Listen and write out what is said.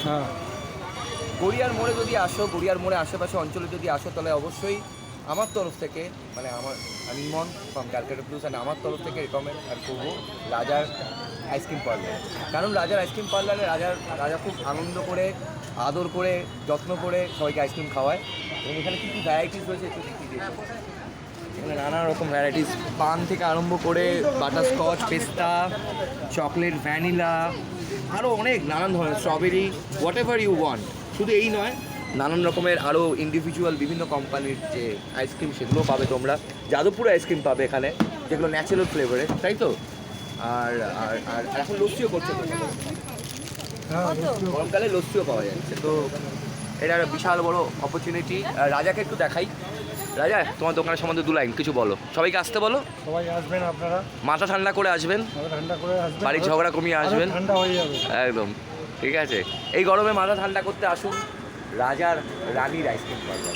হ্যাঁ, গড়িয়ার মোড়ে যদি আসো, গড়িয়ার মোড়ে আশেপাশে অঞ্চলে যদি আসো, তাহলে অবশ্যই আমার তরফ থেকে, মানে আমি ইমন ফ্রম ক্যালকাটা ব্লুজ, অ্যান্ড আমার তরফ থেকে রেকমেন্ড করবো রাজার আইসক্রিম পার্লার। কারণ রাজার আইসক্রিম পার্লারে রাজা খুব আনন্দ করে, আদর করে, যত্ন করে সবাইকে আইসক্রিম খাওয়ায়। এবং এখানে কী কী ভ্যারাইটিস রয়েছে একটু দেখিয়ে দিয়েছে। এখানে নানা রকম ভ্যারাইটিস, পান থেকে আরম্ভ করে বাটারস্কচ, পেস্তা, চকলেট, ভ্যানিলা, আরও অনেক নানান ধরনের strawberry, whatever you want. শুধু এই নয়, নানান রকমের আরও ইন্ডিভিজুয়াল বিভিন্ন কোম্পানির যে আইসক্রিম, সেগুলো পাবে তোমরা। যাদবপুর আইসক্রিম পাবে এখানে, যেগুলো ন্যাচারাল ফ্লেভারে, তাই তো? আর আর আর এখন লস্যিও করছে তো, হ্যাঁ, গরমকালে লস্যিও পাওয়া যাচ্ছে। তো এটা একটা বিশাল বড় অপরচুনিটি। রাজাকে একটু দেখাই। রাজা, তোমার দোকানের সম্বন্ধে দু লাইন কিছু বলো, সবাইকে আসতে বলো। সবাই আসবেন, আপনারা মাথা ঠান্ডা করে আসবেন, মাথা ঠান্ডা করে আসবেন, বাড়ির ঝগড়া কমিয়ে আরো আসবেন। ঠান্ডা হয়ে যাবে। একদম ঠিক আছে। এই গরমে মাথা ঠান্ডা করতে আসুন রাজার রানীর আইসক্রিম পার্লার।